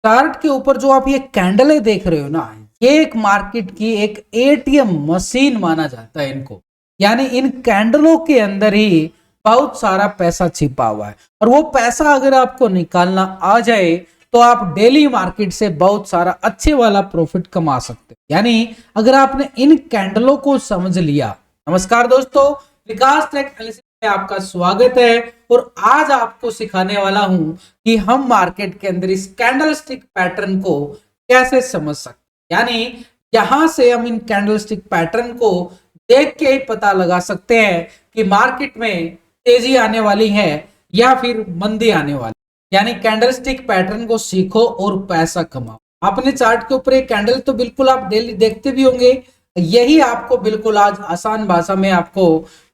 Chart के ऊपर जो आप ये कैंडलें देख रहे हो ना, ये एक मार्केट की एक एटीएम मशीन माना जाता है इनको। यानी इन कैंडलों के अंदर ही बहुत सारा पैसा छिपा हुआ है, और वो पैसा अगर आपको निकालना आ जाए तो आप डेली मार्केट से बहुत सारा अच्छे वाला प्रॉफिट कमा सकते हो। यानी अगर आपने इन कैंडलों को समझ लिया। नमस्कार दोस्तों, विकास टेक एनालिसिस में आपका स्वागत है। और आज आपको सिखाने वाला हूं कि हम मार्केट के अंदर इस कैंडलस्टिक पैटर्न को कैसे समझ सकते हैं। यानी यहां से हम इन कैंडलस्टिक पैटर्न को देख के ही पता लगा सकते हैं कि मार्केट में तेजी आने वाली है या फिर मंदी आने वाली। यानी कैंडलस्टिक पैटर्न को सीखो और पैसा कमाओ। अपने चार्ट के ऊपर एक कैंडल तो बिल्कुल आप डेली देखते भी होंगे, यही आपको बिल्कुल आज आसान भाषा में आपको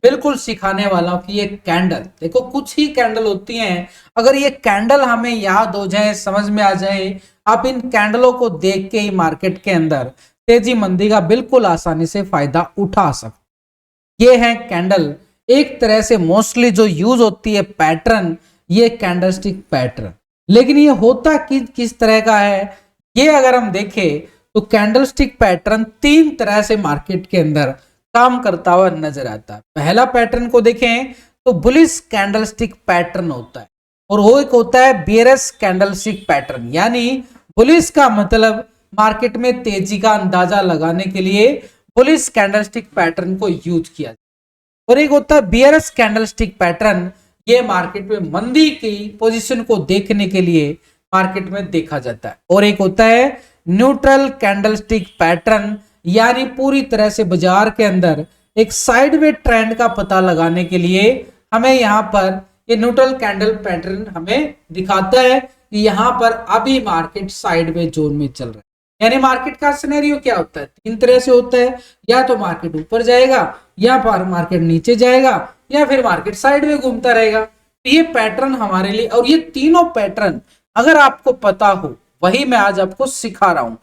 बिल्कुल सिखाने वाला हूं कि ये कैंडल देखो, कुछ ही कैंडल होती हैं। अगर ये कैंडल हमें याद हो जाए, समझ में आ जाए, आप इन कैंडलों को देख के ही मार्केट के अंदर तेजी मंदी का बिल्कुल आसानी से फायदा उठा सकते। ये है कैंडल, एक तरह से मोस्टली जो यूज होती है पैटर्न, ये कैंडलस्टिक पैटर्न। लेकिन ये होता किस तरह का है, ये अगर हम देखें तो कैंडलस्टिक पैटर्न तीन तरह से मार्केट के अंदर काम करता हुआ नजर आता है। पहला पैटर्न को देखें तो बुलिश कैंडलस्टिक पैटर्न होता है, और वो एक होता है बियरस कैंडलस्टिक पैटर्न। यानी बुलिश का मतलब मार्केट में तेजी का अंदाजा लगाने के लिए बुलिश कैंडलस्टिक पैटर्न को यूज किया जाता है। और एक होता है बियरस कैंडलस्टिक पैटर्न, ये मार्केट में मंदी की पोजीशन को देखने के लिए मार्केट में देखा जाता है। और एक होता है न्यूट्रल कैंडलस्टिक पैटर्न, यानी पूरी तरह से बाजार के अंदर एक साइडवे ट्रेंड का पता लगाने के लिए हमें यहाँ पर ये न्यूट्रल कैंडल पैटर्न हमें दिखाता है कि यहाँ पर अभी मार्केट साइडवे जोन में चल रहा है। यानी मार्केट का सिनेरियो क्या होता है, तीन तरह से होता है। या तो मार्केट ऊपर जाएगा, या पर मार्केट नीचे जाएगा, या फिर मार्केट साइडवे घूमता रहेगा। तो ये पैटर्न हमारे लिए, और ये तीनों पैटर्न अगर आपको पता हो, वही मैं आज आपको सिखा रहा हूं।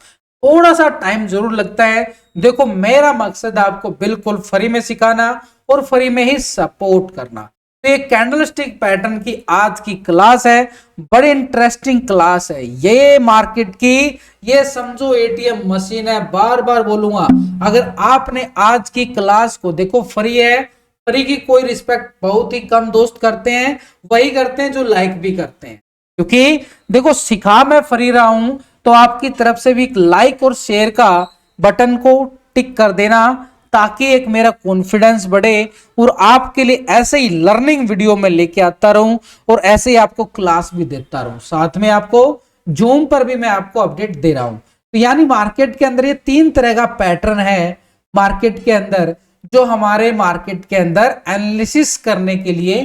थोड़ा सा टाइम जरूर लगता है। देखो, मेरा मकसद आपको बिल्कुल फ्री में सिखाना और फ्री में ही सपोर्ट करना। तो ये कैंडलस्टिक पैटर्न की आज की क्लास है, बड़ी इंटरेस्टिंग क्लास है। ये मार्केट की, ये समझो एटीएम मशीन है। बार बार बोलूंगा, अगर आपने आज की क्लास को देखो, फ्री है, फ्री की कोई रिस्पेक्ट बहुत ही कम दोस्त करते हैं, वही करते हैं जो लाइक भी करते हैं। क्योंकि देखो, सिखा मैं फ्री रहा हूं, तो आपकी तरफ से भी एक लाइक और शेयर का बटन को टिक कर देना, ताकि एक मेरा कॉन्फिडेंस बढ़े और आपके लिए ऐसे ही लर्निंग वीडियो में लेके आता रहूं, और ऐसे ही आपको क्लास भी देता रहूं। साथ में आपको जूम पर भी मैं आपको अपडेट दे रहा हूं। तो यानी मार्केट के अंदर ये तीन तरह का पैटर्न है मार्केट के अंदर, जो हमारे मार्केट के अंदर एनालिसिस करने के लिए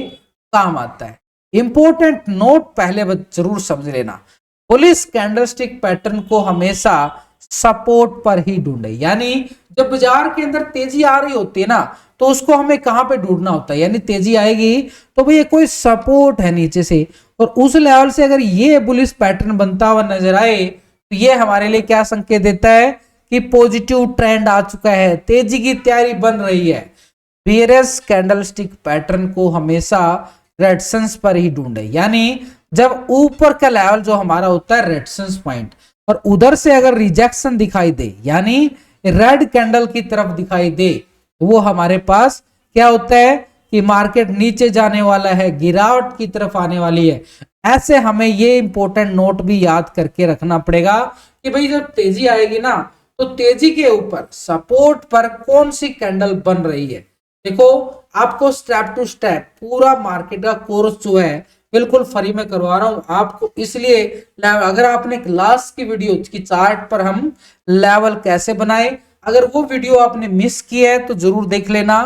काम आता है। इंपॉर्टेंट नोट पहले जरूर समझ लेना, बुलिश कैंडलस्टिक पैटर्न को हमेशा सपोर्ट पर ही ढूंढे। यानी जब बाजार के अंदर तेजी आ रही होती है ना, तो उसको हमें कहां पे ढूंढना होता है। यानी तेजी आएगी तो भैया कोई सपोर्ट है नीचे से, और उस लेवल से अगर ये बुलिश पैटर्न बनता हुआ नजर आए, तो ये हमारे लिए क्या संकेत देता है कि पॉजिटिव ट्रेंड आ चुका है, तेजी की तैयारी बन रही है। बियरस कैंडलस्टिक पैटर्न को हमेशा रेजिस्टेंस पर ही ढूंढे। यानी जब ऊपर का लेवल जो हमारा होता है रेजिस्टेंस पॉइंट, और उधर से अगर रिजेक्शन दिखाई दे, यानी रेड कैंडल की तरफ दिखाई दे, वो हमारे पास क्या होता है कि मार्केट नीचे जाने वाला है, गिरावट की तरफ आने वाली है। ऐसे हमें ये इंपॉर्टेंट नोट भी याद करके रखना पड़ेगा कि भाई जब तेजी आएगी ना, तो तेजी के ऊपर सपोर्ट पर कौन सी कैंडल बन रही है। देखो, आपको स्टेप टू स्टेप पूरा मार्केट का कोर्स जो है बिल्कुल फ्री में करवा रहा हूं आपको। इसलिए अगर आपने क्लास की वीडियो की चार्ट पर हम लेवल कैसे बनाए, अगर वो वीडियो आपने मिस किया है तो जरूर देख लेना।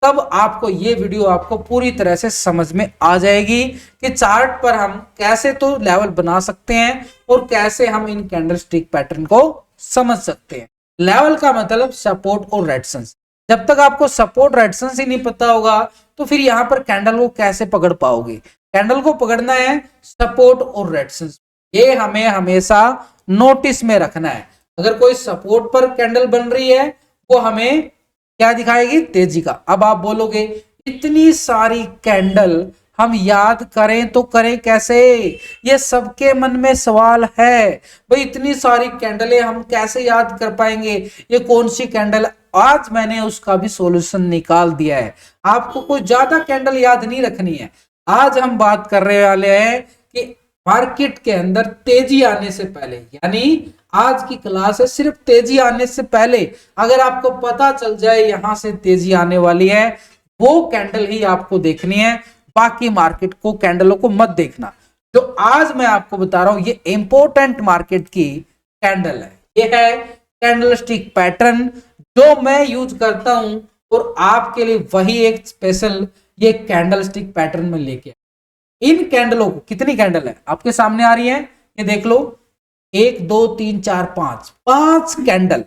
तब आपको ये वीडियो आपको पूरी तरह से समझ में आ जाएगी कि चार्ट पर हम कैसे तो लेवल बना सकते हैं और कैसे हम इन कैंडलस्टिक पैटर्न को समझ सकते हैं। लेवल का मतलब सपोर्ट और रेजिस्टेंस। जब तक आपको सपोर्ट रेजिस्टेंस ही नहीं पता होगा, तो फिर यहां पर कैंडल को कैसे पकड़ पाओगे। कैंडल को पकड़ना है सपोर्ट और रेजिस्टेंस, ये हमें हमेशा नोटिस में रखना है। अगर कोई सपोर्ट पर कैंडल बन रही है, वो हमें क्या दिखाएगी, तेजी का। अब आप बोलोगे इतनी सारी कैंडल हम याद करें तो करें कैसे, ये सबके मन में सवाल है। भाई इतनी सारी कैंडलें हम कैसे याद कर पाएंगे, ये कौन सी कैंडल। आज मैंने उसका भी सॉल्यूशन निकाल दिया है। आपको कोई ज्यादा कैंडल याद नहीं रखनी है। आज हम बात कर रहे वाले हैं कि मार्केट के अंदर तेजी आने से पहले, यानी आज की क्लास है सिर्फ तेजी आने से पहले, अगर आपको पता चल जाए यहां से तेजी आने वाली है, वो कैंडल ही आपको देखनी है। बाकी मार्केट को कैंडलों को मत देखना। जो आज मैं आपको बता रहा हूं ये इंपॉर्टेंट मार्केट की कैंडल है। ये है कैंडलस्टिक पैटर्न जो मैं यूज करता हूं, और आपके लिए वही एक स्पेशल ये कैंडलस्टिक पैटर्न में लेके। इन कैंडलों को, कितनी कैंडल है आपके सामने आ रही है, ये देख लो, 1 2 3 4 5, 5 कैंडल।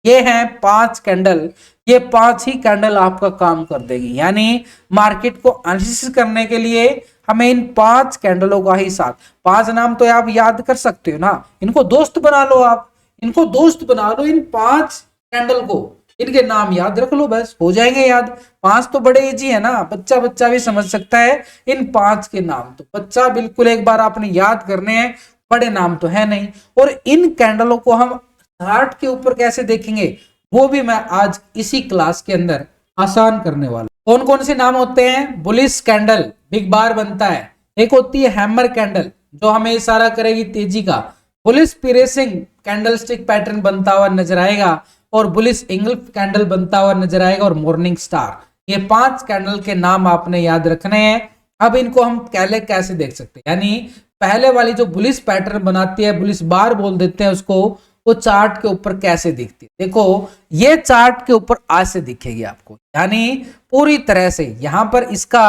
ये हैं 5 कैंडल। ये 5 ही कैंडल आपका काम कर देगी। यानी मार्केट को एनालिसिस करने के लिए हमें इन 5 कैंडलों का ही साथ, 5 नाम तो आप याद कर सकते हो ना, इनको दोस्त बना लो, आप इनको दोस्त बना लो। इन 5 कैंडल को, इनके नाम याद रख लो, बस हो जाएंगे याद। 5 तो बड़े इजी है ना, बच्चा भी समझ सकता है। इन 5 के नाम तो बच्चा बिल्कुल एक बार आपने याद करने हैं, बड़े नाम तो है नहीं। और इन कैंडलों को हम चार्ट के ऊपर कैसे देखेंगे, वो भी मैं आज इसी क्लास के अंदर आसान करने वाला। कौन कौन से नाम होते हैं, बुलिश कैंडल बिग बार बनता है, एक होती है हैमर कैंडल जो हमें इशारा करेगी तेजी का, बुलिश पिरेसिंग कैंडलस्टिक पैटर्न बनता हुआ नजर आएगा, और बुलिश इंगल्फ कैंडल बनता हुआ नजर आएगा, और मॉर्निंग स्टार। ये 5 कैंडल के नाम आपने याद रखने हैं। अब इनको हम कैसे देख सकते हैं, यानी पहले वाली जो बुलिश पैटर्न बनाती है, बुलिश बार बोल देते हैं उसको, वो चार्ट के ऊपर कैसे दिखती है। देखो ये चार्ट के ऊपर आज से दिखेगी आपको, यानी पूरी तरह से यहां पर इसका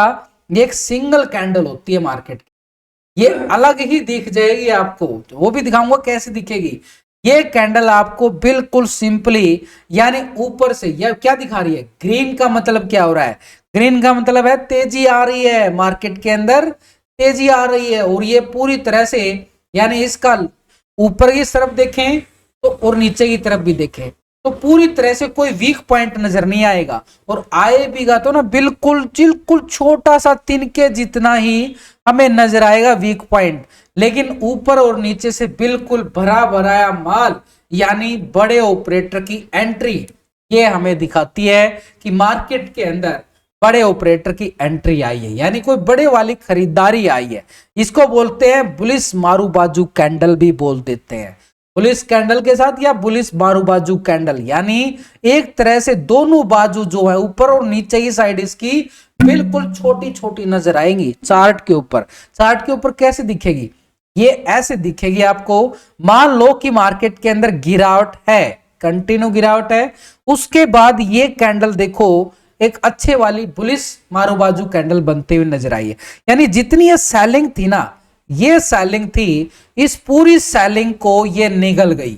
एक सिंगल कैंडल होती है मार्केट की, ये अलग ही दिख जाएगी आपको, वो भी दिखाऊंगा कैसे दिखेगी। ये कैंडल आपको बिल्कुल सिंपली, यानी ऊपर से यह क्या दिखा रही है, ग्रीन का मतलब क्या हो रहा है, ग्रीन का मतलब है तेजी आ रही है, मार्केट के अंदर तेजी आ रही है। और ये पूरी तरह से, यानी इसका ऊपर की तरफ देखें तो और नीचे की तरफ भी देखें तो पूरी तरह से कोई वीक पॉइंट नजर नहीं आएगा, और आए भी गा तो ना बिल्कुल बिल्कुल छोटा सा तिनके जितना ही हमें नजर आएगा वीक पॉइंट। लेकिन ऊपर और नीचे से बिल्कुल भरा भराया माल, यानी बड़े ऑपरेटर की एंट्री, ये हमें दिखाती है कि मार्केट के अंदर बड़े ऑपरेटर की एंट्री आई है, यानी कोई बड़े वाली खरीदारी आई है। इसको बोलते हैं बुलिश मारू बाजू कैंडल भी बोल देते हैं, बुलिश कैंडल के साथ या बुलिश मारू बाजू कैंडल, यानी एक तरह से दोनों बाजू जो है ऊपर और नीचे की साइड इसकी बिल्कुल छोटी छोटी नजर आएंगी चार्ट के ऊपर। चार्ट के ऊपर कैसे दिखेगी, ये ऐसे दिखेगी आपको। मान लो कि मार्केट के अंदर गिरावट है, कंटिन्यू गिरावट है, उसके बाद ये कैंडल देखो एक अच्छे वाली बुलिश मारू बाजू कैंडल बनते हुए नजर आई है, यानी जितनी ये सेलिंग थी ना, ये सेलिंग थी, इस पूरी सेलिंग को ये निगल गई।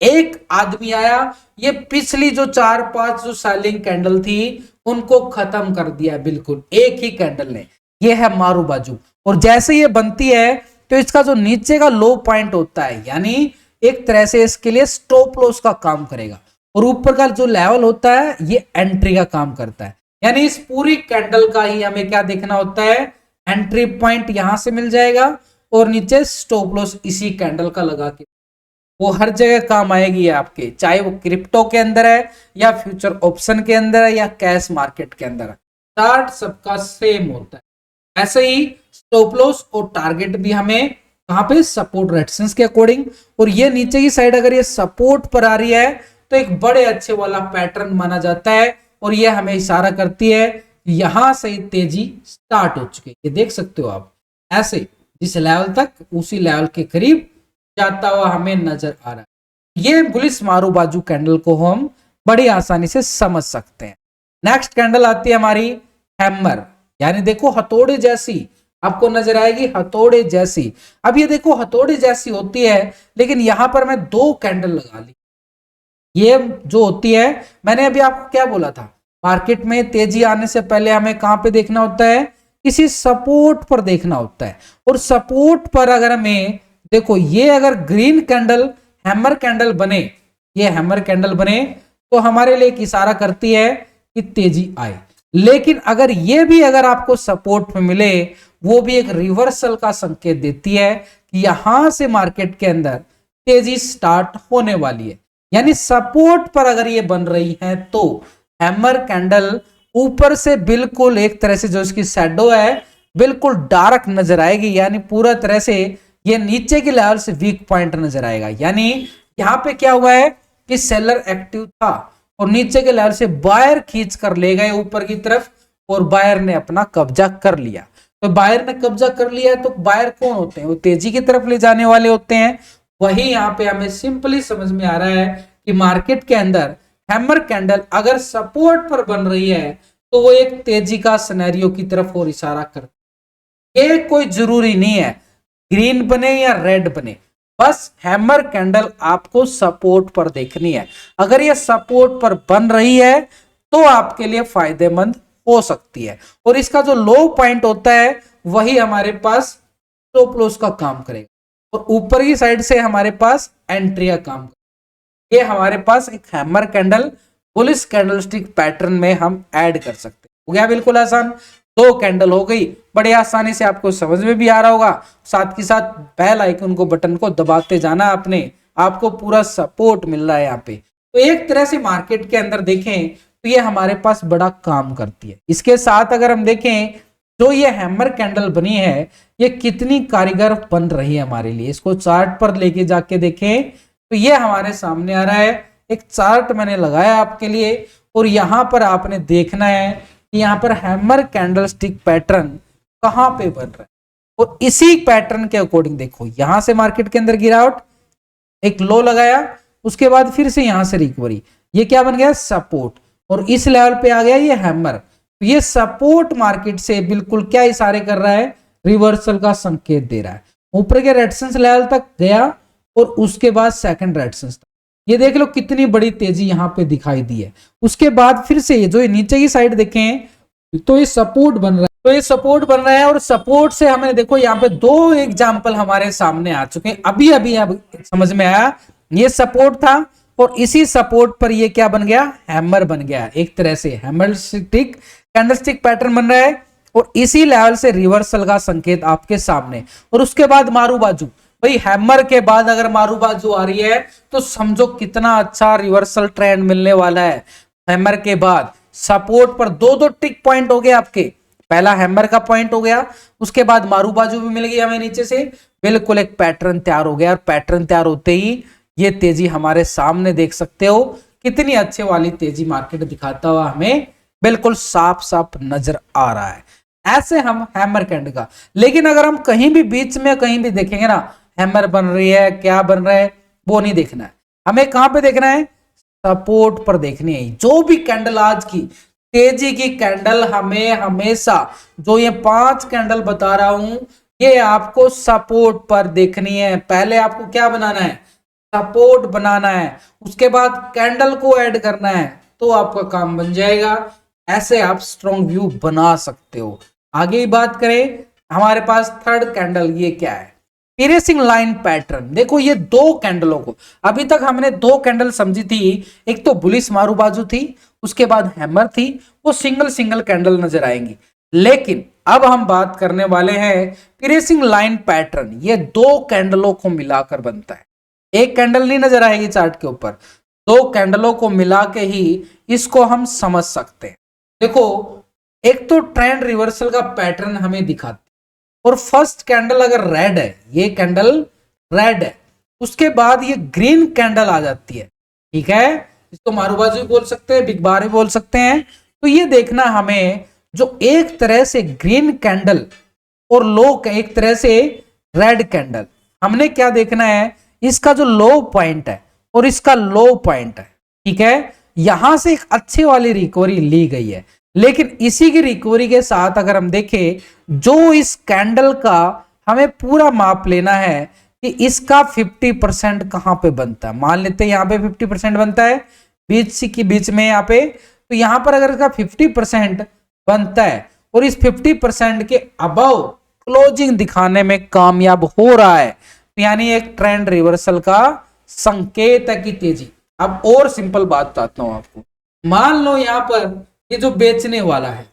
एक आदमी आया, ये पिछली जो 4-5 जो सेलिंग कैंडल थी उनको खत्म कर दिया बिल्कुल एक ही कैंडल ने। ये है मारू बाजू, और जैसे ये बनती है तो इसका जो नीचे का लो पॉइंट होता है, यानी एक तरह से इसके लिए स्टॉप लॉस का काम करेगा, और ऊपर का जो लेवल होता है ये एंट्री का काम करता है। यानी इस पूरी कैंडल का ही हमें क्या देखना होता है, एंट्री पॉइंट यहां से मिल जाएगा, और नीचे स्टॉप लॉस इसी कैंडल का लगा के, वो हर जगह काम आएगी आपके, चाहे वो क्रिप्टो के अंदर है या फ्यूचर ऑप्शन के अंदर है या कैश मार्केट के अंदर है, चार्ट सबका सेम होता है। ऐसे ही स्टॉप लॉस और टारगेट भी हमें कहां पे, सपोर्ट रेजिस्टेंस के अकॉर्डिंग। और ये नीचे की साइड अगर ये सपोर्ट पर आ रही है तो एक बड़े अच्छे वाला पैटर्न माना जाता है, और ये हमें इशारा करती है यहां से तेजी स्टार्ट हो चुकी है। ये देख सकते हो आप, ऐसे जिस लेवल तक उसी लेवल के करीब जाता हुआ हमें नजर आ रहा है। ये बुलिश मारू बाजू कैंडल को हम बड़ी आसानी से समझ सकते हैं। नेक्स्ट कैंडल आती है हमारी हैमर, यानी देखो हथौड़े जैसी आपको नजर आएगी, हथौड़े जैसी। अब ये देखो हथौड़े जैसी होती है, लेकिन यहां पर मैं 2 कैंडल लगा ली। ये जो होती है, मैंने अभी आपको क्या बोला था, मार्केट में तेजी आने से पहले हमें कहां पे देखना होता है, किसी सपोर्ट पर देखना होता है। और सपोर्ट पर अगर हमें देखो, ये अगर ग्रीन कैंडल हैमर कैंडल बने, ये हैमर कैंडल बने तो हमारे लिए एक इशारा करती है कि तेजी आए। लेकिन अगर ये भी अगर आपको सपोर्ट में मिले वो भी एक रिवर्सल का संकेत देती है कि यहां से मार्केट के अंदर तेजी स्टार्ट होने वाली है। यानी सपोर्ट पर अगर ये बन रही है तो हैमर कैंडल ऊपर से बिल्कुल एक तरह से जो इसकी शैडो है बिल्कुल डार्क नजर आएगी, यानी पूरा तरह से ये नीचे के लेवल से वीक पॉइंट नजर आएगा। यानी यहां पे क्या हुआ है कि सेलर एक्टिव था और नीचे के लेवल से बायर खींच कर ले गए ऊपर की तरफ और बायर ने अपना कब्जा कर लिया। तो बायर ने कब्जा कर लिया है तो बायर कौन होते हैं? वो तेजी की तरफ ले जाने वाले होते हैं। वही यहाँ पे हमें सिंपली समझ में आ रहा है कि मार्केट के अंदर हैमर कैंडल अगर सपोर्ट पर बन रही है तो वो एक तेजी का सिनेरियो की तरफ और इशारा करती है। ये कोई जरूरी नहीं है ग्रीन बने या रेड बने, बस हैमर कैंडल आपको सपोर्ट पर देखनी है। अगर ये सपोर्ट पर बन रही है तो आपके लिए फायदेमंद हो सकती है और इसका जो लो पॉइंट होता है वही हमारे पास स्टॉप लॉस का काम करेगा और ऊपर की साइड से हमारे पास एंट्री का काम करेगा। ये हमारे पास एक hammer candle bullish candlestick pattern में हम ऐड कर सकते हैं। हो गया बिल्कुल आसान, दो कैंडल हो गई, बड़े आसानी से आपको समझ में भी आ रहा होगा। साथ के साथ बेल आइकन को बटन को दबाते जाना आपने, आपको पूरा सपोर्ट मिल रहा है यहाँ पे। तो एक तरह से मार्केट के अंदर देखें तो ये हमारे पास बड़ा काम करती है। इसके साथ अगर हम देखें जो ये हैमर कैंडल बनी है ये कितनी कारीगर बन रही है हमारे लिए, इसको चार्ट पर लेके जाके देखें तो ये हमारे सामने आ रहा है। एक चार्ट मैंने लगाया आपके लिए और यहां पर आपने देखना है कि यहाँ पर हैमर कैंडलस्टिक पैटर्न कहां पे बन रहा है और इसी पैटर्न के अकॉर्डिंग देखो यहां से मार्केट के अंदर गिरावट, एक लो लगाया, उसके बाद फिर से यहां से रिकवरी, ये क्या बन गया? सपोर्ट। और इस लेवल पे आ गया ये हैमर। तो ये सपोर्ट मार्केट से बिल्कुल क्या इशारे कर रहा है? रिवर्सल का संकेत दे रहा है। ऊपर के रेजिस्टेंस लेवल तक गया और उसके बाद सेकंड रेजिस्टेंस तक, ये देख लो कितनी बड़ी तेजी यहां पे दिखाई दी है। उसके बाद फिर से जो नीचे की साइड देखें तो ये सपोर्ट बन रहा है, तो ये सपोर्ट बन रहा है और सपोर्ट से हमें देखो यहाँ पे दो एग्जांपल हमारे सामने आ चुके हैं। अभी अभी अब समझ में आया, ये सपोर्ट था और इसी सपोर्ट पर ये क्या बन गया? हैमर बन गया। एक तरह से हैमर स्टिक कैंडलस्टिक पैटर्न बन रहा है और इसी लेवल से रिवर्सल का संकेत आपके सामने। और उसके बाद मारू बाजू, भाई हैमर के बाद अगर मारू बाजू आ रही है तो समझो कितना अच्छा रिवर्सल ट्रेंड मिलने वाला है। हैमर के बाद सपोर्ट पर दो दो टिक पॉइंट हो गए आपके, पहला हैमर का पॉइंट हो गया, उसके बाद मारू बाजू भी मिल गई हमें नीचे से, बिल्कुल एक पैटर्न तैयार हो गया। और पैटर्न तैयार होते ही ये तेजी हमारे सामने देख सकते हो कितनी अच्छे वाली तेजी मार्केट दिखाता हुआ हमें बिल्कुल साफ साफ नजर आ रहा है। ऐसे हम हैमर कैंडल का, लेकिन अगर हम कहीं भी बीच में कहीं भी देखेंगे ना हैमर बन रही है क्या बन रहा है वो नहीं देखना है, हमें कहां पे देखना है? सपोर्ट पर देखनी है। जो भी कैंडल आज की तेजी की कैंडल हमें हमेशा जो ये 5 कैंडल बता रहा हूं ये आपको सपोर्ट पर देखनी है। पहले आपको क्या बनाना है? सपोर्ट बनाना है, उसके बाद कैंडल को ऐड करना है तो आपका काम बन जाएगा। ऐसे आप स्ट्रॉन्ग व्यू बना सकते हो। आगे ही बात करें हमारे पास थर्ड कैंडल, ये क्या है? पिरेसिंग लाइन पैटर्न। देखो ये दो कैंडलों को अभी तक हमने दो कैंडल समझी थी, एक तो बुलिश मारू बाजू थी, उसके बाद हैमर थी, वो सिंगल सिंगल कैंडल नजर आएंगी। लेकिन अब हम बात करने वाले हैं पिरेसिंग लाइन पैटर्न। ये दो कैंडलों को मिलाकर बनता है, एक कैंडल नहीं नजर आएगी चार्ट के ऊपर, दो कैंडलों को मिला के ही इसको हम समझ सकते हैं। देखो एक तो ट्रेंड रिवर्सल का पैटर्न हमें दिखाती है और फर्स्ट कैंडल अगर रेड है, ये कैंडल रेड है, उसके बाद ये ग्रीन कैंडल आ जाती है, ठीक है, इसको मारूबाजू भी बोल सकते हैं, बिग बार भी बोल सकते हैं। तो ये देखना हमें जो एक तरह से ग्रीन कैंडल और लो एक तरह से रेड कैंडल, हमने क्या देखना है? इसका जो लो पॉइंट है और इसका लो पॉइंट है, ठीक है, यहां से एक अच्छी वाली रिकवरी ली गई है। लेकिन इसी की रिकवरी के साथ अगर हम देखें जो इस कैंडल का हमें पूरा माप लेना है कि इसका 50% कहां पे बनता है। मान लेते हैं यहां पे 50% बनता है बीच के बीच में यहाँ पे, तो यहां पर अगर इसका 50% बनता है और इस 50% के अबव क्लोजिंग दिखाने में कामयाब हो रहा है तो यानी एक ट्रेंड रिवर्सल का संकेत है कि तेजी। अब और सिंपल बात बताता हूं आपको, मान लो यहां पर ये जो बेचने वाला है,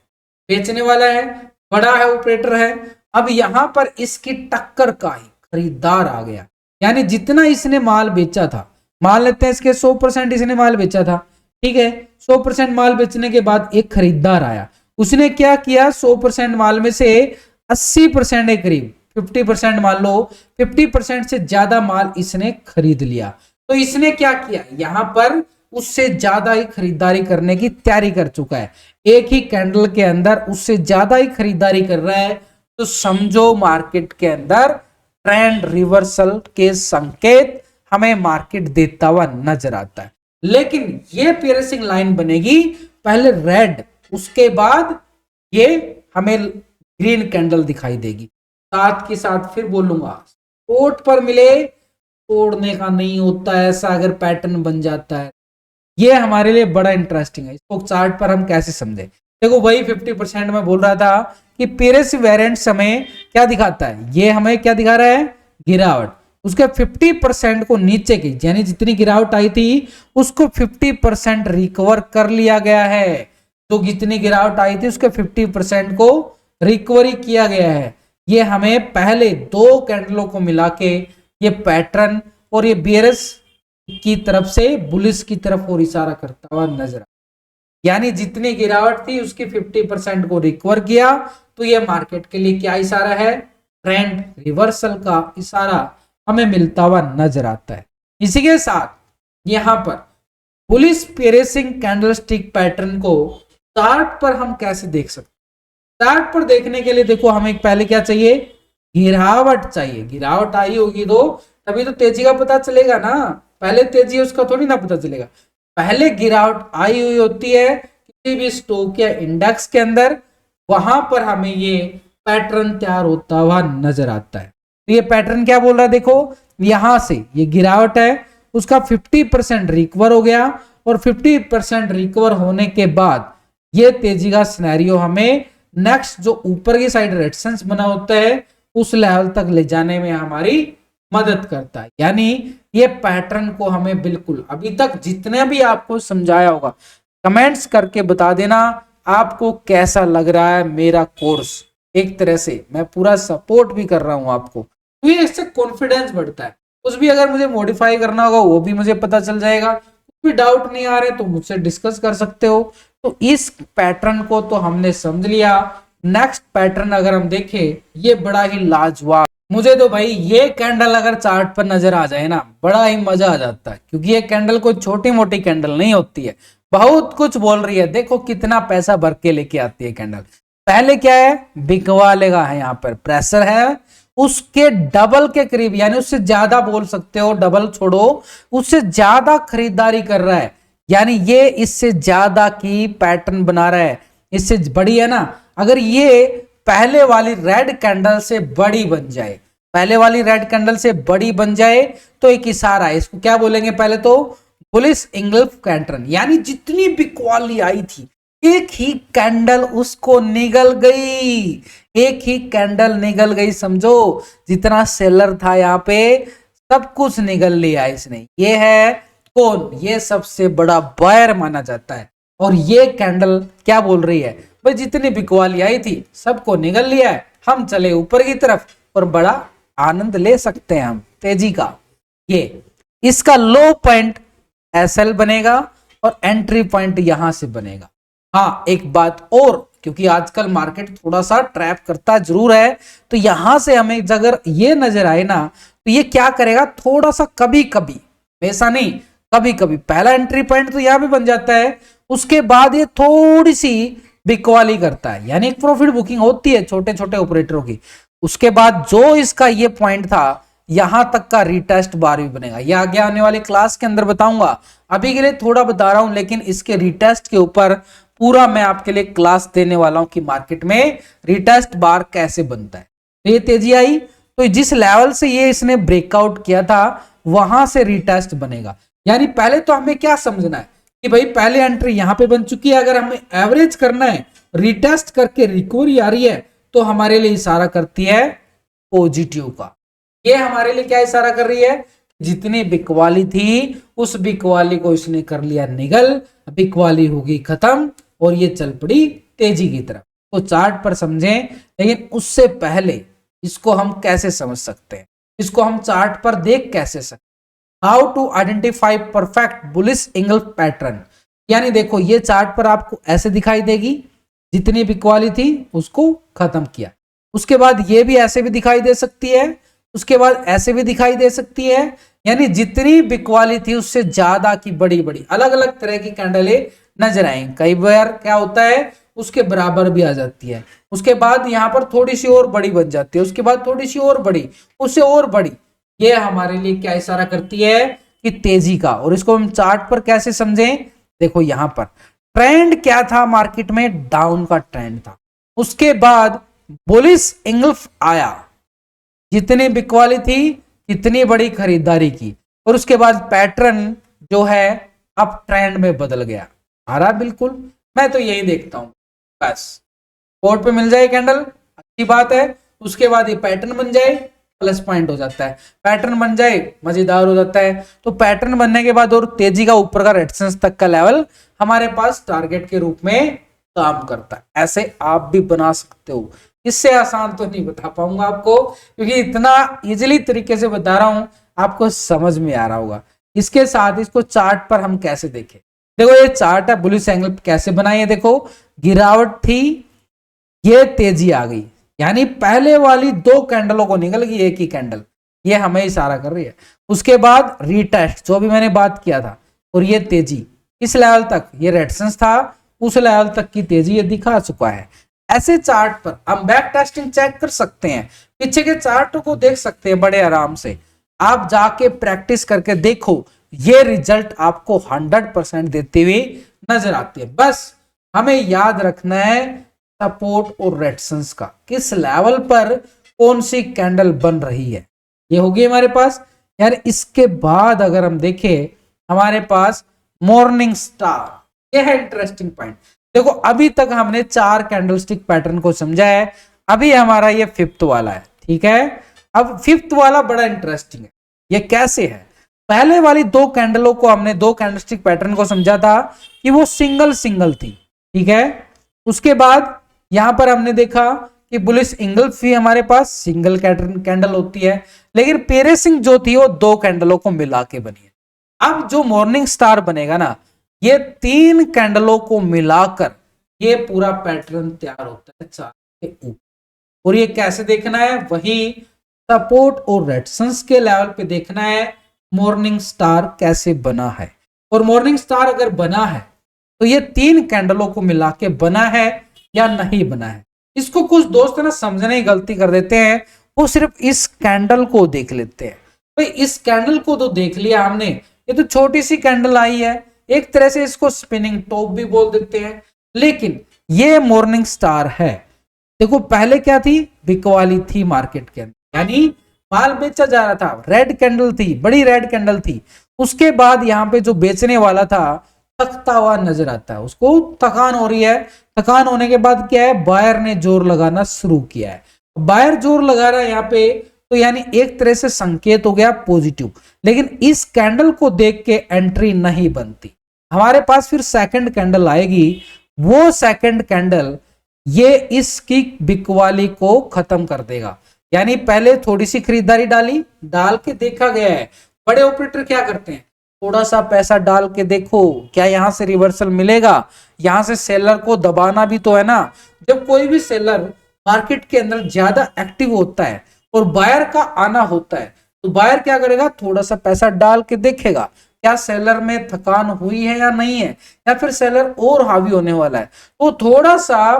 बेचने वाला है, बड़ा है, ऑपरेटर है, अब यहां पर इसकी टक्कर का ही खरीदार आ गया, यानी जितना इसने माल बेचा था, मान लेते हैं इसके 100% इसने माल बेचा था, ठीक है, 100% माल बेचने के बाद एक खरीदार आया, उसने क्या किया, 100% माल में से 80% के करीब 50% मान लो, 50% से ज्यादा माल इसने खरीद लिया। तो इसने क्या किया, यहां पर उससे ज्यादा ही खरीदारी करने की तैयारी कर चुका है, एक ही कैंडल के अंदर उससे ज्यादा ही खरीदारी कर रहा है। तो समझो मार्केट के अंदर ट्रेंड रिवर्सल के संकेत हमें मार्केट देता हुआ नजर आता है। लेकिन ये पियर्सिंग लाइन बनेगी, पहले रेड, उसके बाद ये हमें ग्रीन कैंडल दिखाई देगी। साथ के साथ फिर बोलूंगा, कोट पर मिले तोड़ने का नहीं होता है, ऐसा अगर पैटर्न बन जाता है, ये हमारे लिए बड़ा इंटरेस्टिंग है। इसको चार्ट पर हम कैसे समझे, देखो वही 50% में बोल रहा था कि पेरिस वेरिएंट समय क्या दिखाता है, ये हमें क्या दिखा रहा है, गिरावट, उसके 50% को नीचे की, यानी जितनी गिरावट आई थी उसको 50% रिकवर कर लिया गया है। तो जितनी गिरावट आई थी उसके 50% को रिकवरी किया गया है। ये हमें पहले दो कैंडलों को मिला के ये पैटर्न और ये बेयरिश की तरफ से बुलिश की तरफ और इशारा करता हुआ नजर, यानी जितनी गिरावट थी उसकी 50% को रिकवर किया। तो ये मार्केट के लिए क्या इशारा है, ट्रेंड रिवर्सल का इशारा हमें मिलता हुआ नजर आता है। इसी के साथ यहां पर बुलिश पेरेसिंग कैंडलस्टिक पैटर्न को चार्ट पर हम कैसे देख सकते हैं, चार्ट पर देखने के लिए देखो हमें पहले क्या चाहिए, गिरावट चाहिए, गिरावट आई होगी तो तभी तो तेजी का पता चलेगा ना, पहले तेजी उसका थोड़ी ना पता चलेगा, पहले गिरावट आई हुई होती है किसी भी स्टॉक या इंडेक्स के अंदर, वहां पर हमें ये पैटर्न तैयार होता हुआ नजर आता है। तो ये पैटर्न क्या बोल रहा है, देखो यहां से ये गिरावट है, उसका 50% रिकवर हो गया और 50% रिकवर होने के बाद ये तेजी का सिनेरियो हमें नेक्स्ट जो ऊपर की साइड रेजिस्टेंस बना होता है उस लेवल तक ले जाने में हमारी मदद करता है। यानी ये पैटर्न को हमें बिल्कुल अभी तक जितने भी आपको समझाया होगा, कमेंट्स करके बता देना आपको कैसा लग रहा है मेरा कोर्स। एक तरह से मैं पूरा सपोर्ट भी कर रहा हूं आपको, तो ये इससे कॉन्फिडेंस बढ़ता है, कुछ भी अगर मुझे मॉडिफाई करना होगा वो भी मुझे पता चल जाएगा, कुछ भी डाउट नहीं आ रहे तो मुझसे डिस्कस कर सकते हो। तो इस पैटर्न को तो हमने समझ लिया। नेक्स्ट पैटर्न अगर हम देखें, ये बड़ा ही लाजवाब, मुझे तो भाई ये कैंडल अगर चार्ट पर नजर आ जाए ना बड़ा ही मजा आ जाता है, क्योंकि ये कैंडल कोई छोटी मोटी कैंडल नहीं होती है, बहुत कुछ बोल रही है। देखो कितना पैसा भर के लेके आती है कैंडल। पहले क्या है, बिकवाले का है, यहाँ पर प्रेशर है उसके डबल के करीब, यानी उससे ज्यादा बोल सकते हो, डबल छोड़ो उससे ज्यादा खरीदारी कर रहा है, यानी ये इससे ज्यादा की पैटर्न बना रहा है, इससे बड़ी है ना। अगर ये पहले वाली रेड कैंडल से बड़ी बन जाए, पहले वाली रेड कैंडल से बड़ी बन जाए तो एक इशारा है, इसको क्या बोलेंगे, पहले तो बुलिश इंगल्फ पैटर्न, यानी जितनी बिकवाली आई थी एक ही कैंडल उसको निगल गई, एक ही कैंडल निगल गई, समझो जितना सेलर था यहाँ पे सब कुछ निगल लिया इसने। ये है कौन, ये सबसे बड़ा बायर माना जाता है। और ये कैंडल क्या बोल रही है, भाई जितनी बिकवाली आई थी सबको निगल लिया है, हम चले ऊपर की तरफ और बड़ा आनंद ले सकते हैं हम तेजी का। ये इसका लो पॉइंट एसएल बनेगा और एंट्री पॉइंट यहां से बनेगा। हाँ एक बात और, क्योंकि आजकल मार्केट थोड़ा सा ट्रैप करता जरूर है, तो यहां से हमें अगर ये नजर आए ना तो ये क्या करेगा, थोड़ा सा कभी कभी, ऐसा नहीं, कभी कभी पहला एंट्री पॉइंट तो यहां भी बन जाता है, उसके बाद ये थोड़ी सी बिकवाली करता है, यानी एक प्रॉफिट बुकिंग होती है छोटे छोटे ऑपरेटरों की। उसके बाद जो इसका ये पॉइंट था यहां तक का रिटेस्ट बार भी बनेगा, ये आगे आने वाली क्लास के अंदर बताऊंगा, अभी के लिए थोड़ा बता रहा हूं, लेकिन इसके रिटेस्ट के ऊपर पूरा मैं आपके लिए क्लास देने वाला हूं कि मार्केट में रिटेस्ट बार कैसे बनता है। तो ये तेजी आई तो जिस लेवल से ये इसने ब्रेकआउट किया था वहां से रिटेस्ट बनेगा, यानी पहले तो हमें क्या समझना है कि भाई पहले एंट्री यहां पे बन चुकी है, अगर हमें एवरेज करना है, रिटेस्ट करके रिकवरी आ रही है तो हमारे लिए इशारा करती है पॉजिटिव का। ये हमारे लिए क्या इशारा कर रही है, जितनी बिकवाली थी उस बिकवाली को इसने कर लिया निगल, बिकवाली होगी खत्म और ये चल पड़ी तेजी की तरफ। तो चार्ट पर समझें, लेकिन उससे पहले इसको हम कैसे समझ सकते हैं, इसको हम चार्ट पर देख कैसे सकते। How to identify perfect bullish engulf pattern, यानी देखो ये चार्ट पर आपको ऐसे दिखाई देगी, जितनी भी इक्वालिटी थी उसको खत्म किया, उसके बाद ये भी ऐसे भी दिखाई दे सकती है, उसके बाद ऐसे भी दिखाई दे सकती है, यानी जितनी बिकवाली थी उससे ज्यादा की बड़ी बड़ी अलग अलग तरह की कैंडलें नजर आएंगी। कई बार क्या होता है उसके बराबर भी आ जाती है, उसके बाद यहाँ पर थोड़ी सी और बड़ी बन जाती है, उसके बाद थोड़ी सी और बड़ी, उससे और बड़ी। ये हमारे लिए क्या इशारा करती है कि तेजी का। और इसको हम चार्ट पर कैसे समझें, देखो यहां पर ट्रेंड क्या था मार्केट में, डाउन का ट्रेंड था, उसके बाद बुलिश इंगल्फ आया, जितनी बिकवाली थी कितनी बड़ी खरीदारी की, और उसके बाद पैटर्न जो है अब ट्रेंड में बदल गया। आ रहा बिल्कुल, मैं तो यही देखता हूं, बस बोर्ड पे मिल जाए कैंडल अच्छी बात है, उसके बाद ये पैटर्न बन जाए प्लस पॉइंट हो जाता है, पैटर्न बन जाए मजेदार हो जाता है। तो पैटर्न बनने के बाद और तेजी का ऊपर का रेजिस्टेंस तक का लेवल हमारे पास टारगेट के रूप में काम करता है। ऐसे आप भी बना सकते हो, इससे आसान तो नहीं बता पाऊंगा आपको, क्योंकि इतना इजीली तरीके से बता रहा हूं आपको समझ में आ रहा होगा। इसके साथ इसको चार्ट पर हम कैसे देखें, देखो ये चार्ट है बुलिश एंगल कैसे बनाई है, देखो गिरावट थी, ये तेजी आ गई, यानी पहले वाली दो कैंडलों को निकल गई एक ही कैंडल, ये हमें इशारा कर रही है। उसके बाद रीटेस्ट जो भी मैंने बात किया था, और ये तेजी इस लेवल तक, ये रेजिस्टेंस था, उस लेवल तक की तेजी ये दिखा चुका है। ऐसे चार्ट पर हम बैक टेस्टिंग चेक कर सकते हैं, पीछे के चार्ट को देख सकते हैं बड़े आराम से। आप जाके प्रैक्टिस करके देखो, ये रिजल्ट आपको 100% देते हुए नजर आती है। बस हमें याद रखना है सपोर्ट और रेजिस्टेंस का, किस लेवल पर कौन सी कैंडल बन रही है, ये होगी हमारे पास। यार इसके बाद अगर हम देखें हमारे पास मॉर्निंग स्टार, ये है इंटरेस्टिंग पॉइंट। देखो अभी तक हमने 4 कैंडलस्टिक पैटर्न को समझा है, अभी हमारा ये 5th वाला है, ठीक है। अब 5th वाला बड़ा इंटरेस्टिंग है, ये कैसे है। पहले वाली 2 कैंडलों को हमने 2 कैंडलस्टिक पैटर्न को समझा था कि वो सिंगल सिंगल थी, ठीक है। उसके बाद यहां पर हमने देखा कि बुलिश इंगल्फ भी हमारे पास सिंगल कैंडल होती है, लेकिन पेरेसिंग जो थी वो 2 कैंडलों को मिला के बनी है। अब जो मॉर्निंग स्टार बनेगा ना, ये 3 कैंडलों को मिलाकर ये पूरा पैटर्न तैयार होता है चार्ट के ऊपर। और ये कैसे देखना है, वही सपोर्ट और रेजिस्टेंस के लेवल पे देखना है मॉर्निंग स्टार कैसे बना है। और मॉर्निंग स्टार अगर बना है तो ये 3 कैंडलों को मिला के बना है या नहीं बना है। इसको कुछ दोस्त ना समझने की गलती कर देते हैं, वो सिर्फ इस कैंडल को देख लेते हैं। भाई इस कैंडल को तो देख लिया हमने, ये तो छोटी सी कैंडल आई है, एक तरह से इसको स्पिनिंग टॉप भी बोल देते हैं, लेकिन ये मॉर्निंग स्टार है। देखो पहले क्या थी, बिकवाली थी मार्केट के अंदर, यानी माल बेचा जा रहा था, रेड कैंडल थी, बड़ी रेड कैंडल थी। उसके बाद यहाँ पे जो बेचने वाला था थकता हुआ नजर आता है, उसको थकान हो रही है। थकान होने के बाद क्या है, बायर ने जोर लगाना शुरू किया है। बायर जोर लगा रहा है यहाँ पे, तो यानी एक तरह से संकेत हो गया पॉजिटिव। लेकिन इस कैंडल को देख के एंट्री नहीं बनती, हमारे पास फिर सेकंड कैंडल आएगी। वो सेकंड कैंडल ये इसकी बिकवाली को खत्म कर देगा। यानी पहले थोड़ी सी खरीदारी डाल के देखा गया है। बड़े ऑपरेटर क्या करते हैं, थोड़ा सा पैसा डाल के देखो क्या यहां से रिवर्सल मिलेगा, यहां से सेलर को दबाना भी तो है ना। जब कोई भी सेलर मार्केट के अंदर ज्यादा एक्टिव होता है और बायर का आना होता है, तो बायर क्या करेगा, थोड़ा सा पैसा डाल के देखेगा क्या सेलर में थकान हुई है या नहीं है, या फिर सेलर और हावी होने वाला है, तो थोड़ा सा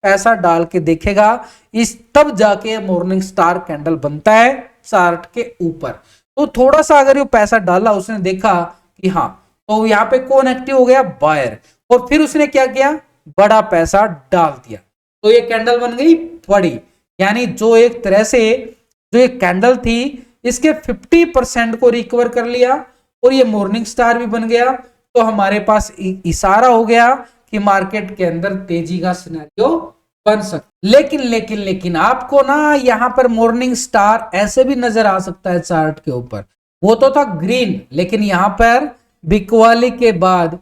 पैसा डाल के देखेगा। इस तब जाके मॉर्निंग स्टार कैंडल बनता है चार्ट के ऊपर। तो थोड़ा सा अगर ये पैसा डाला, उसने देखा कि हाँ, तो यहाँ पे कौन एक्टिव हो गया, बायर, और फिर उसने क्या किया, बड़ा पैसा डाल दिया, तो ये कैंडल बन गई बड़ी। यानी जो एक तरह से जो एक कैंडल थी इसके 50% को रिकवर कर लिया और ये मॉर्निंग स्टार भी बन गया। तो हमारे पास इशारा हो गया कि मार्केट के अंदर तेजी का सिनेरियो बन सकता। लेकिन आपको ना यहाँ पर मॉर्निंग स्टार ऐसे भी नजर आ सकता है चार्ट के ऊपर, वो तो था ग्रीन, लेकिन यहाँ पर बिकवाली के बाद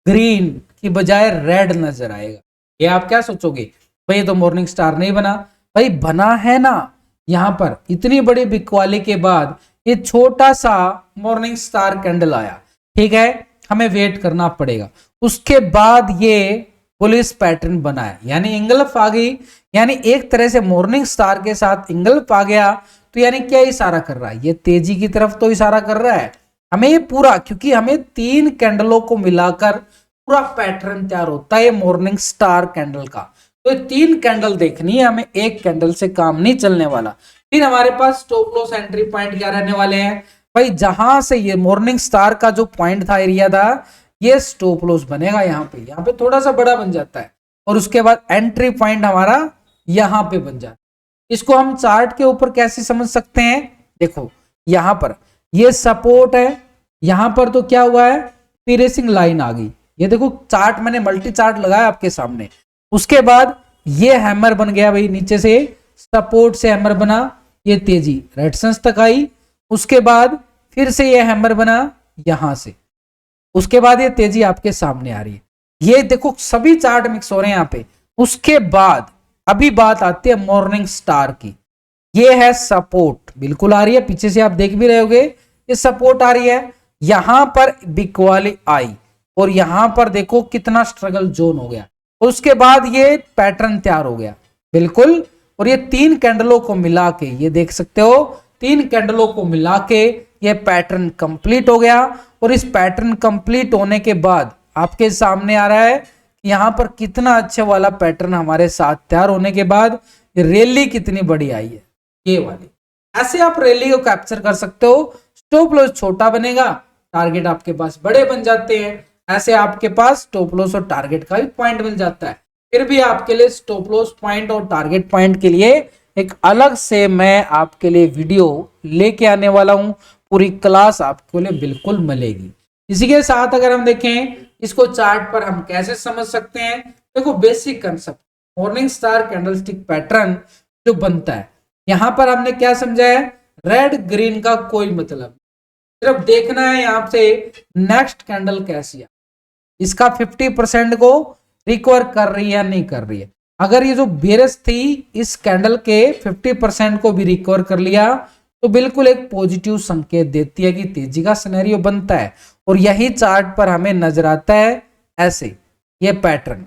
ग्रीन की बजाय रेड नजर आएगा। ये आप क्या सोचोगे, भाई तो मॉर्निंग स्टार नहीं बना, भाई बना है ना। यहां पर इतनी बड़ी बिकवाली के बाद ये छोटा सा मॉर्निंग स्टार कैंडल आया, ठीक है, हमें वेट करना पड़ेगा। उसके बाद ये बुलिश पैटर्न बना है, यानी इंगल्फ आ गई, यानी एक तरह से मॉर्निंग स्टार के साथ इंगल्फ आ गया। तो यानी क्या इशारा कर रहा है, ये तेजी की तरफ तो इशारा कर रहा है हमें ये पूरा, क्योंकि हमें 3 कैंडलों को मिलाकर पूरा पैटर्न तैयार होता है मॉर्निंग स्टार कैंडल का। तो 3 कैंडल देखनी है हमें, एक कैंडल से काम नहीं चलने वाला। फिर हमारे पास स्टॉप लॉस एंट्री पॉइंट क्या रहने वाले हैं भाई, जहां से ये मॉर्निंग स्टार का जो पॉइंट था, एरिया था, ये स्टॉप लॉस बनेगा यहाँ पे थोड़ा सा बड़ा बन जाता है, और उसके बाद एंट्री पॉइंट हमारा यहाँ पे बन जाता है। इसको हम चार्ट के ऊपर कैसे समझ सकते हैं, देखो यहां पर ये सपोर्ट है, यहां पर तो क्या हुआ है, पीरेसिंग लाइन आ गई, ये देखो चार्ट मैंने मल्टी चार्ट लगाया आपके सामने। उसके बाद ये हैमर बन गया भाई, नीचे से सपोर्ट से हैमर बना, ये तेजी रेजिस्टेंस तक आई, उसके बाद फिर से ये हैमर बना यहां से, उसके बाद ये तेजी आपके सामने आ रही है। ये देखो सभी चार्ट मिक्स हो रहे हैं यहाँ पे। उसके बाद अभी बात आती है मॉर्निंग स्टार की, ये है सपोर्ट, बिल्कुल आ रही है, पीछे से आप देख भी रहे होगे, ये सपोर्ट आ रही है। यहां पर बिकवाली आई और यहां पर देखो कितना स्ट्रगल जोन हो गया, और उसके बाद ये पैटर्न तैयार हो गया बिल्कुल। और ये 3 कैंडलों को मिला के, ये देख सकते हो 3 कैंडलों को मिला के ये पैटर्न कंप्लीट हो गया। और इस पैटर्न कंप्लीट होने के बाद आपके सामने आ रहा है यहां पर कितना अच्छे वाला पैटर्न हमारे साथ तैयार होने के बाद रैली कितनी बड़ी आई है, ये वाली। ऐसे आप रैली को कैप्चर कर सकते हो, स्टॉप लॉस छोटा बनेगा, टारगेट आपके पास बड़े बन जाते हैं। ऐसे आपके पास स्टॉप लॉस और टारगेट का भी पॉइंट मिल जाता है। फिर भी आपके लिए स्टॉप लॉस पॉइंट और टारगेट पॉइंट के लिए एक अलग से मैं आपके लिए वीडियो लेके आने वाला हूं, पूरी क्लास आपके लिए बिल्कुल मिलेगी। इसी के साथ अगर हम देखें इसको चार्ट पर हम कैसे समझ सकते हैं, देखो basic concept, morning star candlestick pattern जो बनता है, यहां पर हमने क्या समझा है, रेड ग्रीन का कोई मतलब, सिर्फ देखना है यहां से नेक्स्ट कैंडल कैसी है, इसका 50% को रिकवर कर रही है या नहीं कर रही है। अगर ये जो बेरस थी इस कैंडल के 50% को भी रिकवर कर लिया तो बिल्कुल एक पॉजिटिव संकेत देती है कि तेजी का सिनेरियो बनता है। और यही चार्ट पर हमें नजर आता है ऐसे, ये पैटर्न,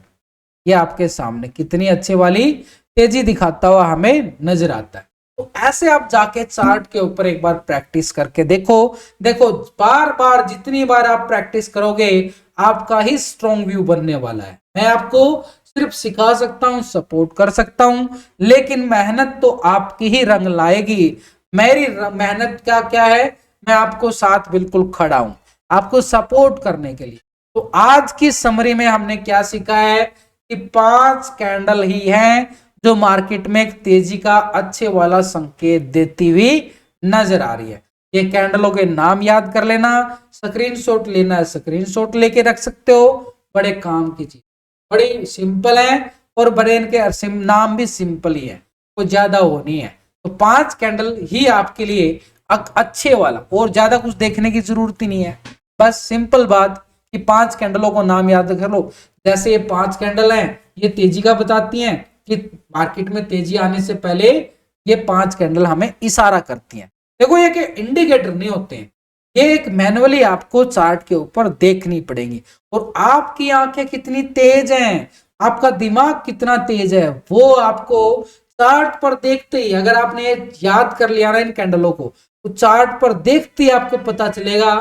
ये आपके सामने कितनी अच्छी वाली तेजी दिखाता हुआ हमें नजर आता है। तो ऐसे आप जाके चार्ट के ऊपर एक बार प्रैक्टिस करके देखो, बार बार जितनी बार आप प्रैक्टिस करोगे आपका ही स्ट्रॉन्ग व्यू बनने वाला है। मैं आपको सिर्फ सिखा सकता हूं, सपोर्ट कर सकता हूं, लेकिन मेहनत तो आपकी ही रंग लाएगी। मेरी मेहनत का क्या है, मैं आपको साथ बिल्कुल खड़ा हूं आपको सपोर्ट करने के लिए। तो आज की समरी में हमने क्या सीखा है कि 5 कैंडल ही हैं जो मार्केट में एक तेजी का अच्छे वाला संकेत देती हुई नजर आ रही है। ये कैंडलों के नाम याद कर लेना, स्क्रीनशॉट लेना है स्क्रीनशॉट लेके रख सकते हो, बड़े काम की चीज, बड़ी सिंपल है और बड़े इनके नाम भी सिंपल ही है, कोई ज्यादा वो नहीं है। तो 5 कैंडल ही आपके लिए अच्छे वाला, और ज्यादा कुछ देखने की जरूरत ही नहीं है, बस सिंपल बात कि 5 कैंडलों को नाम याद कर लो। जैसे ये 5 कैंडल हैं, ये तेजी का बताती हैं कि मार्केट में तेजी आने से पहले ये 5 कैंडल हमें इशारा करती हैं। देखो ये कि इंडिकेटर नहीं होते हैं, ये एक मैनुअली आपको चार्ट के ऊपर देखनी पड़ेगी। और आपकी आंखें कितनी तेज हैं, आपका दिमाग कितना तेज है, वो आपको चार्ट पर देखते ही, अगर आपने याद कर लिया ना इन कैंडलों को, तो चार्ट पर देखते ही आपको पता चलेगा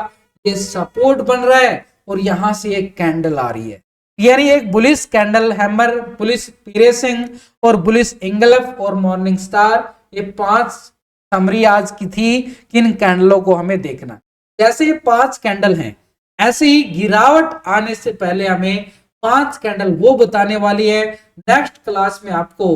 ये सपोर्ट बन रहा है और यहां से एक कैंडल आ रही है। यानी एक बुलिश कैंडल हैमर, बुलिश पीरेसिंग और बुलिश इंगल्फ और मॉर्निंग स्टार, ये 5 समरी आज की थी कि इन कैंडलों को हमें देखना। जैसे ये 5 कैंडल हैं, ऐसे ही गिरावट आने से पहले हमें 5 कैंडल वो बताने वाली है। नेक्स्ट क्लास में आपको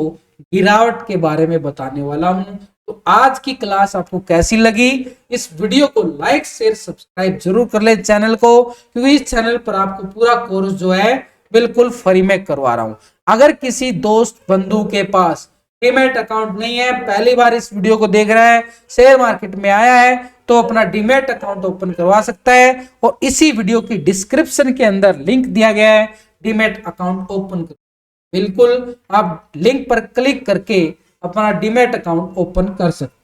गिरावट के बारे में बताने वाला हूं। तो आज की क्लास आपको कैसी लगी, इस वीडियो को लाइक शेयर सब्सक्राइब जरूर कर ले चैनल को, क्योंकि इस चैनल पर आपको पूरा कोर्स जो है बिल्कुल फ्री में करवा रहा हूं। अगर किसी दोस्त बंधु के पास डीमैट अकाउंट नहीं है, पहली बार इस वीडियो को देख रहा है, शेयर मार्केट में आया है, तो अपना डीमैट अकाउंट ओपन करवा सकता है। और इसी वीडियो की डिस्क्रिप्शन के अंदर लिंक दिया गया है, डीमैट अकाउंट ओपन बिल्कुल आप लिंक पर क्लिक करके अपना डीमैट अकाउंट ओपन कर सकते हो।